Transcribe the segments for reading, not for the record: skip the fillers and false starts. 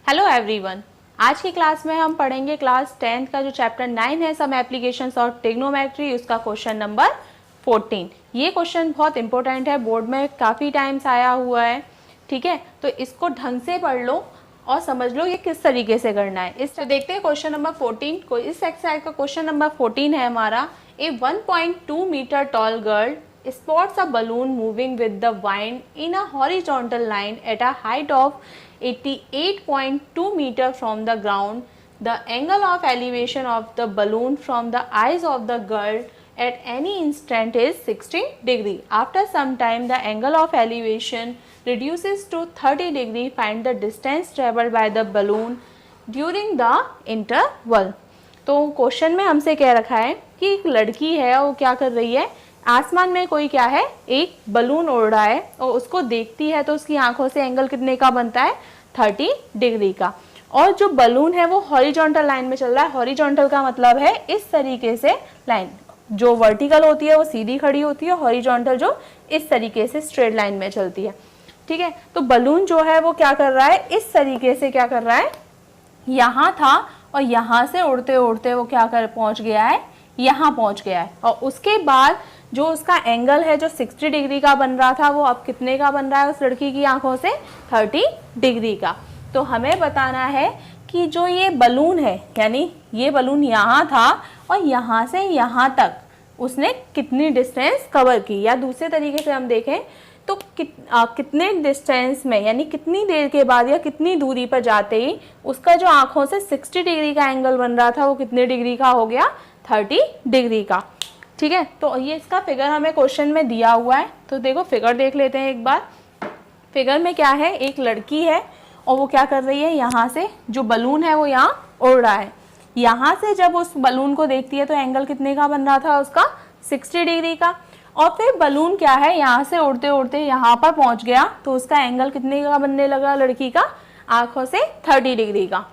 Hello everyone, आज की class में हम पढ़ेंगे क्लास 10th का जो चैप्टर 9 है सम एप्लीकेशंस ऑफ ट्रिग्नोमेट्री, उसका क्वेश्चन नंबर 14। ये क्वेश्चन बहुत इंपॉर्टेंट है, बोर्ड में काफ़ी टाइम्स आया हुआ है। ठीक है, तो इसको ढंग से पढ़ लो और समझ लो ये किस तरीके से करना है। इस देखते हैं क्वेश्चन नंबर 14 को। इस एक्सरसाइज का क्वेश्चन नंबर 14 है हमारा, a 1.2 metre tall girl spots a balloon moving with the wind in a horizontal line at a height of 88.2 meter from the ground. The angle of elevation of the balloon from the eyes of the girl at any instant is 60 degree. After some time, the angle of elevation reduces to 30 degree. Find the distance traveled by the balloon during the interval. तो question में हमसे कह रखा है कि एक लड़की है, वो क्या कर रही है, आसमान में कोई क्या है, एक बलून उड़ रहा है और उसको देखती है तो उसकी आंखों से एंगल कितने का बनता है, 30 डिग्री का। और जो बलून है वो हॉरिजॉन्टल लाइन में चल रहा है। हॉरिजॉन्टल का मतलब है इस तरीके से लाइन, जो वर्टिकल होती है वो सीधी खड़ी होती है, हॉरिजॉन्टल जो इस तरीके से स्ट्रेट लाइन में चलती है। ठीक है, तो बलून जो है वो क्या कर रहा है, इस तरीके से क्या कर रहा है, यहाँ था और यहाँ से उड़ते उड़ते वो क्या कर पहुँच गया है, यहाँ पहुँच गया है। और उसके बाद जो उसका एंगल है जो 60 डिग्री का बन रहा था वो अब कितने का बन रहा है उस लड़की की आंखों से, 30 डिग्री का। तो हमें बताना है कि जो ये बलून है, यानी ये बलून यहाँ था और यहाँ से यहाँ तक उसने कितनी डिस्टेंस कवर की, या दूसरे तरीके से हम देखें तो कितने डिस्टेंस में, यानी कितनी देर के बाद या कितनी दूरी पर जाते ही उसका जो आंखों से 60 डिग्री का एंगल बन रहा था वो कितने डिग्री का हो गया, 30 डिग्री का। ठीक है, तो ये इसका फिगर हमें क्वेश्चन में दिया हुआ है। तो देखो फिगर देख लेते हैं एक बार। फिगर में क्या है, एक लड़की है और वो क्या कर रही है, यहाँ से जो बलून है वो यहाँ उड़ रहा है। यहाँ से जब उस बलून को देखती है तो एंगल कितने का बन रहा था उसका, 60 डिग्री का। और फिर बलून क्या है, यहाँ से उड़ते उड़ते यहाँ पर पहुँच गया तो उसका एंगल कितने का बनने लगा लड़की का, आंखों से 30 डिग्री का।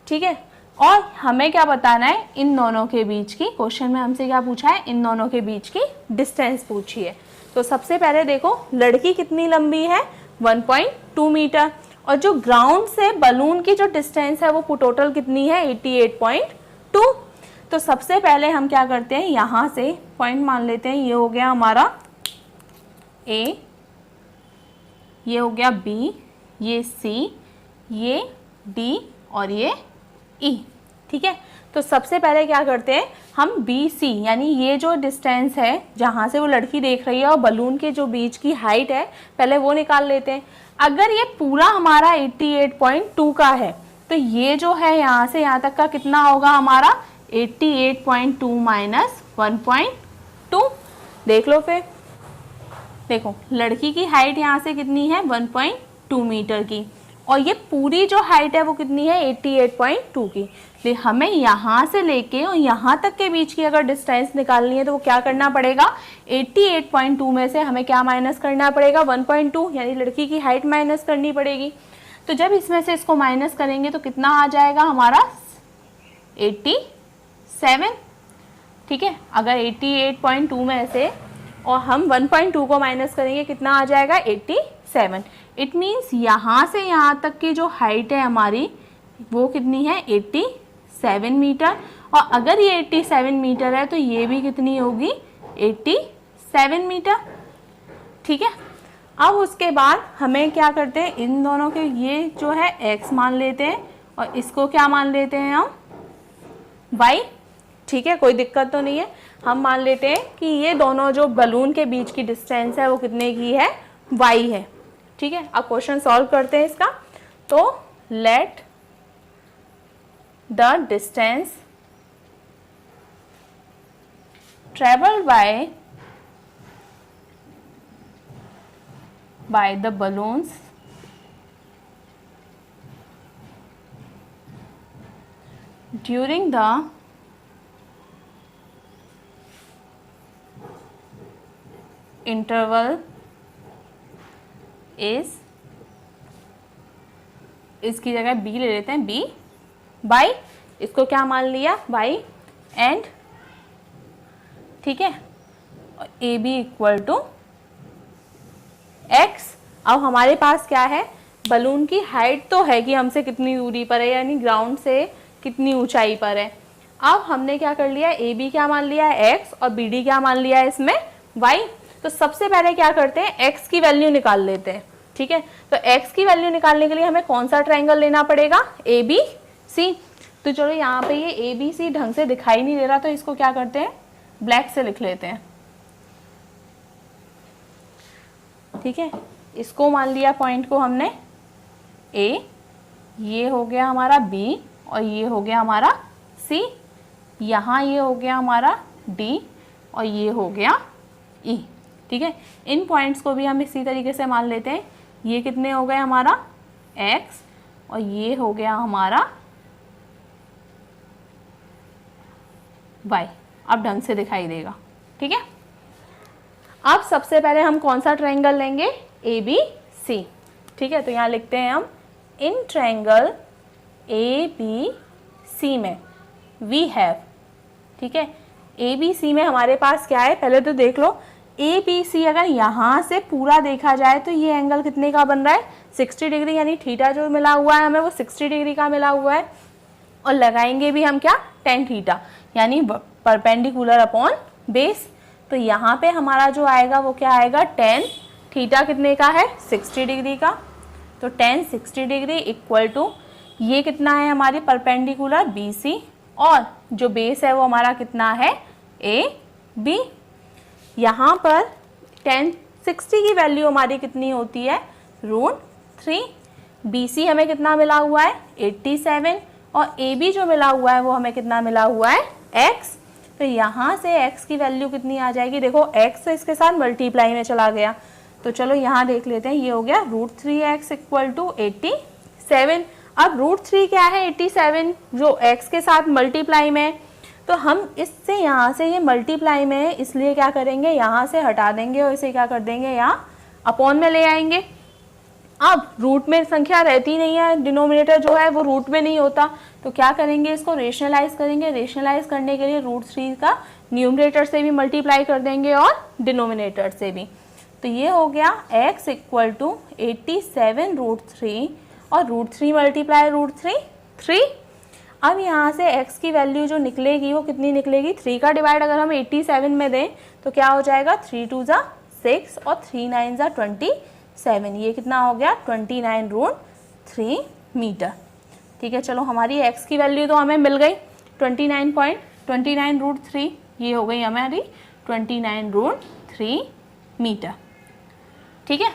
ठीक है, और हमें क्या बताना है, इन दोनों के बीच की, क्वेश्चन में हमसे क्या पूछा है, इन दोनों के बीच की डिस्टेंस पूछी है। तो सबसे पहले देखो लड़की कितनी लंबी है, 1.2 मीटर, और जो ग्राउंड से बलून की जो डिस्टेंस है वो टोटल कितनी है, 88.2। तो सबसे पहले हम क्या करते हैं, यहाँ से पॉइंट मान लेते हैं, ये हो गया हमारा A, ये हो गया B, ये C, ये D और ये E। ठीक है, तो सबसे पहले क्या करते हैं हम BC, यानी ये जो डिस्टेंस है जहाँ से वो लड़की देख रही है और बलून के जो बीच की हाइट है पहले वो निकाल लेते हैं। अगर ये पूरा हमारा 88.2 का है तो ये जो है यहाँ से यहाँ तक का कितना होगा हमारा, 88.2 माइनस 1.2। देख लो फिर, देखो लड़की की हाइट यहाँ से कितनी है, 1.2 मीटर की, और ये पूरी जो हाइट है वो कितनी है, 88.2 की। तो हमें यहाँ से लेके और यहाँ तक के बीच की अगर डिस्टेंस निकालनी है तो वो क्या करना पड़ेगा, 88.2 में से हमें क्या माइनस करना पड़ेगा, 1.2, यानी लड़की की हाइट माइनस करनी पड़ेगी। तो जब इसमें से इसको माइनस करेंगे तो कितना आ जाएगा हमारा, 87। ठीक है, अगर 88.2 में से और हम 1.2 को माइनस करेंगे कितना आ जाएगा, 87। इट मीन्स यहाँ से यहाँ तक की जो हाइट है हमारी वो कितनी है, 87 मीटर। और अगर ये 87 मीटर है तो ये भी कितनी होगी, 87 मीटर। ठीक है, अब उसके बाद हमें क्या करते हैं, इन दोनों के ये जो है x मान लेते हैं और इसको क्या मान लेते हैं हम, y। ठीक है, कोई दिक्कत तो नहीं है, हम मान लेते हैं कि ये दोनों जो बलून के बीच की डिस्टेंस है वो कितने की है, y है। ठीक है, अब क्वेश्चन सॉल्व करते हैं इसका। तो let the distance travelled by the balloons during the interval is, इसकी जगह B ले लेते हैं, B बाई, इसको क्या मान लिया, बाई एंड। ठीक है, AB इक्वल टू x। अब हमारे पास क्या है, बलून की हाइट तो है कि हमसे कितनी दूरी पर है, यानी ग्राउंड से कितनी ऊंचाई पर है। अब हमने क्या कर लिया, ए बी क्या मान लिया है x और बी डी क्या मान लिया है इसमें y। तो सबसे पहले क्या करते हैं, x की वैल्यू निकाल लेते हैं। ठीक है, तो x की वैल्यू निकालने के लिए हमें कौन सा ट्रायंगल लेना पड़ेगा, ए बी सी। तो चलो यहाँ पे ये ए बी सी ढंग से दिखाई नहीं दे रहा, तो इसको क्या करते हैं, ब्लैक से लिख लेते हैं। ठीक है, इसको मान लिया पॉइंट को हमने ए, ये हो गया हमारा बी और ये हो गया हमारा सी, यहाँ ये हो गया हमारा डी और ये हो गया ई। ठीक है, इन पॉइंट्स को भी हम इसी तरीके से मान लेते हैं। ये कितने हो गए हमारा x और ये हो गया हमारा y। अब ढंग से दिखाई देगा। ठीक है, अब सबसे पहले हम कौन सा ट्रायंगल लेंगे, ए बी सी। ठीक है, तो यहाँ लिखते हैं हम, in triangle A B C में वी हैव। ठीक है, ए बी सी में हमारे पास क्या है, पहले तो देख लो, ए बी सी अगर यहाँ से पूरा देखा जाए तो ये एंगल कितने का बन रहा है, 60 डिग्री, यानी थीटा जो मिला हुआ है हमें वो 60 डिग्री का मिला हुआ है। और लगाएंगे भी हम क्या, टेन थीटा, यानी परपेंडिकुलर अपॉन बेस। तो यहाँ पे हमारा जो आएगा वो क्या आएगा, टेन थीटा कितने का है, 60 डिग्री का। तो टेन 60 डिग्री इक्वल टू ये कितना है हमारी परपेंडिकुलर बी सी, और जो बेस है वो हमारा कितना है, ए बी। यहाँ पर टेन 60 की वैल्यू हमारी कितनी होती है, √3। बी सी हमें कितना मिला हुआ है, 87, और ए बी जो मिला हुआ है वो हमें कितना मिला हुआ है, x। तो यहाँ से x की वैल्यू कितनी आ जाएगी, देखो x तो इसके साथ मल्टीप्लाई में चला गया, तो चलो यहाँ देख लेते हैं, ये हो गया √3x इक्वल टू 87। अब √3 क्या है, 87, जो x के साथ मल्टीप्लाई में, तो हम इससे यहाँ से ये मल्टीप्लाई में है, इसलिए क्या करेंगे, यहाँ से हटा देंगे और इसे क्या कर देंगे, यहाँ अपॉन में ले आएंगे। अब रूट में संख्या रहती नहीं है, डिनोमिनेटर जो है वो रूट में नहीं होता, तो क्या करेंगे, इसको रेशनलाइज करेंगे। रेशनलाइज करने के लिए √3 का न्यूमरेटर से भी मल्टीप्लाई कर देंगे और डिनोमिनेटर से भी। तो ये हो गया x इक्वल टू 87√3 और √3 मल्टीप्लाई √3 3। अब यहाँ से x की वैल्यू जो निकलेगी वो कितनी निकलेगी, 3 का डिवाइड अगर हम 87 में दें तो क्या हो जाएगा, 3 2 ज़ा 6 और 3 9 ज़ा 27। ये कितना हो गया, 29√3 मीटर। ठीक है, चलो हमारी x की वैल्यू तो हमें मिल गई 29.29√3, ये हो गई हमारी 29√3 मीटर। ठीक है,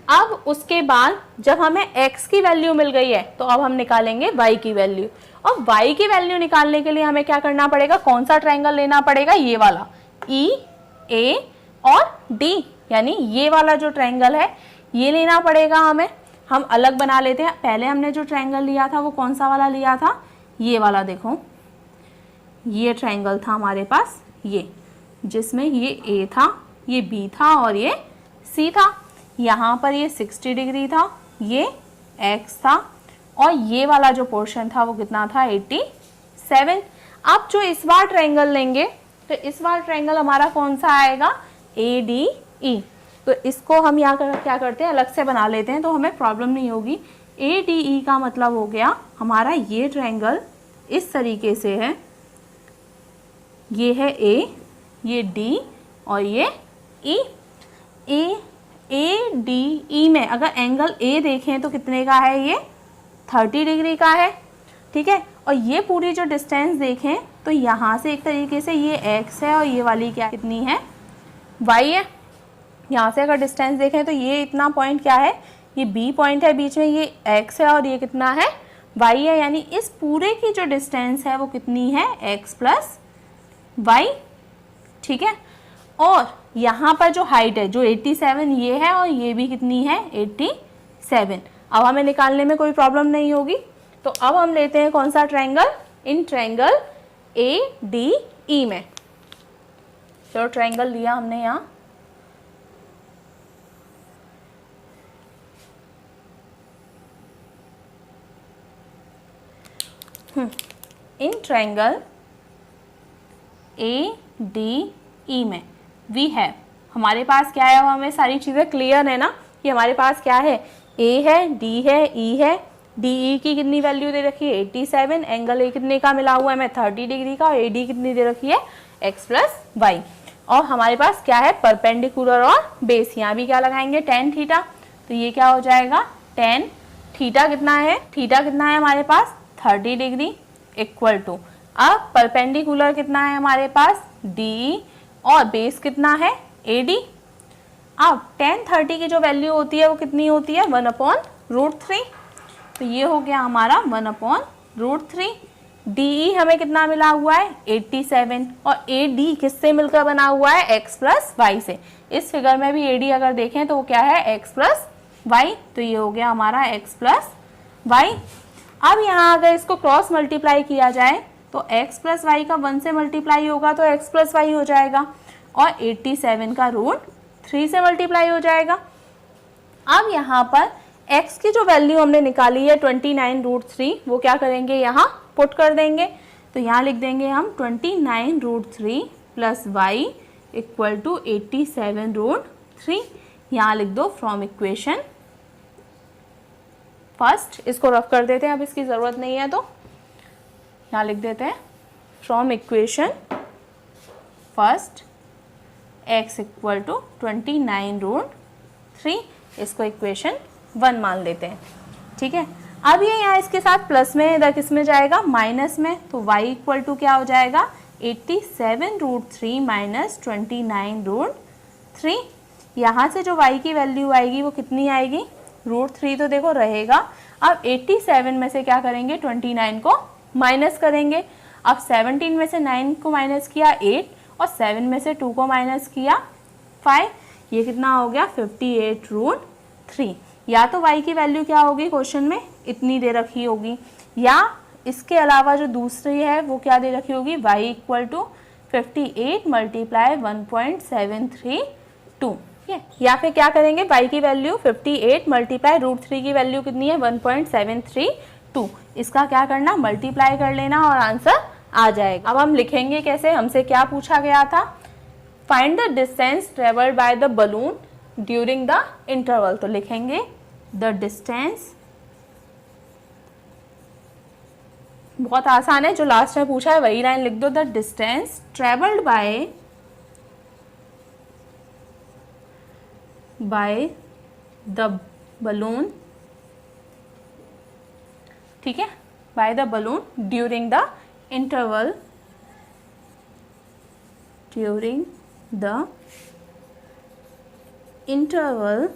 अब उसके बाद जब हमें x की वैल्यू मिल गई है तो अब हम निकालेंगे y की वैल्यू। और y की वैल्यू निकालने के लिए हमें क्या करना पड़ेगा, कौन सा ट्रायंगल लेना पड़ेगा, ये वाला E A और D, यानी ये वाला जो ट्रायंगल है ये लेना पड़ेगा हमें। हम अलग बना लेते हैं, पहले हमने जो ट्रायंगल लिया था वो कौन सा वाला लिया था, ये वाला। देखो ये ट्रायंगल था हमारे पास, ये जिसमें ये A था, ये B था और ये C था। यहाँ पर ये 60 डिग्री था, ये x था, और ये वाला जो पोर्शन था वो कितना था, 87। अब जो इस बार ट्रायंगल लेंगे तो इस बार ट्रायंगल हमारा कौन सा आएगा, ADE। तो इसको हम यहाँ क्या करते हैं, अलग से बना लेते हैं तो हमें प्रॉब्लम नहीं होगी। ADE का मतलब हो गया हमारा ये ट्रायंगल इस तरीके से है, ये है A, ये D और ये E। ADE में अगर एंगल A देखें तो कितने का है, ये 30 डिग्री का है। ठीक है, और ये पूरी जो डिस्टेंस देखें तो यहाँ से एक तरीके से ये x है और ये वाली क्या कितनी है, y है। यहाँ से अगर डिस्टेंस देखें तो ये इतना पॉइंट क्या है, ये B पॉइंट है, बीच में ये x है और ये कितना है, y है। यानी इस पूरे की जो डिस्टेंस है वो कितनी है, x प्लस y। ठीक है, और यहाँ पर जो हाइट है जो 87 ये है और ये भी कितनी है, 87। अब हमें निकालने में कोई प्रॉब्लम नहीं होगी। तो अब हम लेते हैं कौन सा ट्रायंगल, इन ट्रायंगल ADE में। चलो ट्रायंगल लिया हमने यहाँ, इन ट्रायंगल ADE में वी हैव, हमारे पास क्या है, हमें सारी चीज़ें क्लियर है ना। कि हमारे पास क्या है, ए है, डी है, ई है। डी ई की कितनी वैल्यू दे रखी है 87, एंगल ए कितने का मिला हुआ है हमें 30 डिग्री का, और ए डी कितनी दे रखी है x प्लस वाई। और हमारे पास क्या है परपेंडिकुलर और बेस, यहाँ भी क्या लगाएंगे tan थीटा, तो ये क्या हो जाएगा tan थीटा कितना है, थीटा कितना है हमारे पास 30 डिग्री इक्वल टू, अब परपेंडिकुलर कितना है हमारे पास डी और बेस कितना है AD। अब tan 30 की जो वैल्यू होती है वो कितनी होती है 1/√3, तो ये हो गया हमारा 1/√3। DE हमें कितना मिला हुआ है 87, और AD किससे मिलकर बना हुआ है x प्लस वाई से। इस फिगर में भी AD अगर देखें तो वो क्या है x प्लस वाई, तो ये हो गया हमारा x प्लस वाई। अब यहाँ अगर इसको क्रॉस मल्टीप्लाई किया जाए तो x प्लस वाई का 1 से मल्टीप्लाई होगा तो x प्लस वाई हो जाएगा, और 87 का √3 से मल्टीप्लाई हो जाएगा। अब यहाँ पर x की जो वैल्यू हमने निकाली है 29√3, वो क्या करेंगे यहाँ पुट कर देंगे, तो यहाँ लिख देंगे हम 29√3 प्लस वाई इक्वल टू 87√3। यहाँ लिख दो फ्रॉम इक्वेशन फर्स्ट, इसको रफ कर देते हैं, अब इसकी ज़रूरत नहीं है तो यहाँ लिख देते हैं from equation first x equal to 29√3, इसको इक्वेशन 1 मान लेते हैं। ठीक है, अब ये यहाँ इसके साथ प्लस में इधर किस में जाएगा माइनस में, तो y इक्वल टू क्या हो जाएगा 87√3 माइनस 29√3। यहाँ से जो y की वैल्यू आएगी वो कितनी आएगी √3, तो देखो रहेगा। अब 87 में से क्या करेंगे 29 को माइनस करेंगे, अब 17 में से 9 को माइनस किया 8, और 7 में से 2 को माइनस किया 5, ये कितना हो गया 58√3। या तो y की वैल्यू क्या होगी क्वेश्चन में इतनी दे रखी होगी, या इसके अलावा जो दूसरी है वो क्या दे रखी होगी y इक्वल टू 58 मल्टीप्लाई 1.732, या फिर क्या करेंगे y की वैल्यू 58 मल्टीप्लाई √3 की वैल्यू कितनी है 1.732, इसका क्या करना मल्टीप्लाई कर लेना और आंसर आ जाएगा। अब हम लिखेंगे कैसे, हमसे क्या पूछा गया था, find the distance travelled by the balloon during the interval, तो लिखेंगे द डिस्टेंस, बहुत आसान है, जो लास्ट में पूछा है वही लाइन लिख दो, the distance travelled by the balloon, ठीक है, by the balloon during the interval, during the interval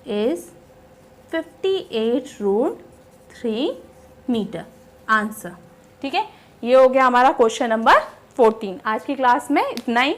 is 58√3 metre, answer. ठीक है, ये हो गया हमारा क्वेश्चन नंबर 14। आज की क्लास में इतना ही।